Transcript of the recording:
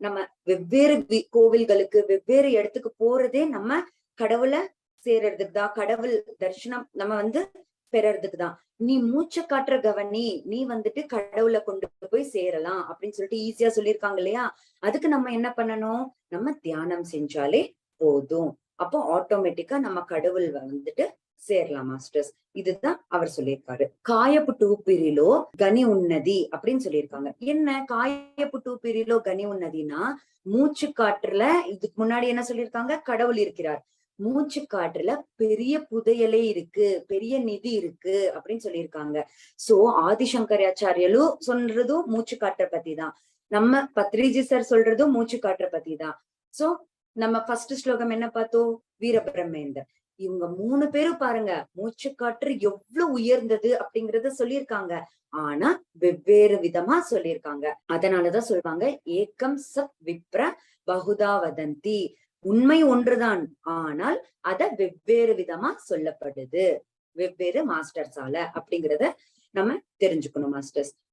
நம்ம வெவ்வேறு கோவில்களுக்கு வெவ்வேறு இடத்துக்கு போறதே நம்ம கடவுளை சேர்றதுக்கு தான், கடவுள் தரிசனம் நம்ம பெறறதுக்கு தான். நீ மூச்சை காட்டுற கவனி, நீ கடவுளை கொண்டு போய் சேரலாம் அப்படின்னு சொல்லிட்டு ஈஸியா சொல்லியிருக்காங்க இல்லையா? அதுக்கு நம்ம என்ன பண்ணணும்? நம்ம தியானம் செஞ்சாலே போதும். அப்போ ஆட்டோமேட்டிக்கா நம்ம கடவுள் சேரலாம் மாஸ்டர்ஸ். இதுதான் அவர் சொல்லியிருக்காரு. காயப்புட்டு ஊப்பிரிலோ கனி உன்னதி அப்படின்னு சொல்லியிருக்காங்க. என்ன காயப்புட்டு ஊப்பிரிலோ கனி உன்னதினா, மூச்சு காற்றுல இதுக்கு முன்னாடி என்ன சொல்லியிருக்காங்க? கடவுள் இருக்கிறார். மூச்சு காற்றுல பெரிய புதையலே இருக்கு, பெரிய நிதி இருக்கு அப்படின்னு சொல்லியிருக்காங்க. சோ ஆதிசங்கராச்சாரியலும் சொல்றதும் மூச்சு காற்ற பத்தி தான். நம்ம பத்ரிஜி சார் சொல்றதும் மூச்சு காற்ற பத்தி தான். சோ நம்ம ஃபர்ஸ்ட் ஸ்லோகம் என்ன பார்த்தோம்? வீரபிரம்மேந்தர். இவங்க 3 பேரும் பாருங்க, மூச்சு காற்று எவ்வளவு உயர்ந்தது அப்படிங்கறத சொல்லியிருக்காங்க. ஆனா வெவ்வேறு விதமா சொல்லியிருக்காங்க. அதனாலதான் சொல்லுவாங்க, ஏக்கம் சத் விப்ர பகுதா வதந்தி. உண்மை ஒன்றுதான், ஆனால் அத வெவ்வேறு விதமா சொல்லப்படுது, வெவ்வேறு மாஸ்டர்ஸால அப்படிங்கறத நம்ம தெரிஞ்சுக்கணும் மாஸ்டர்ஸ்.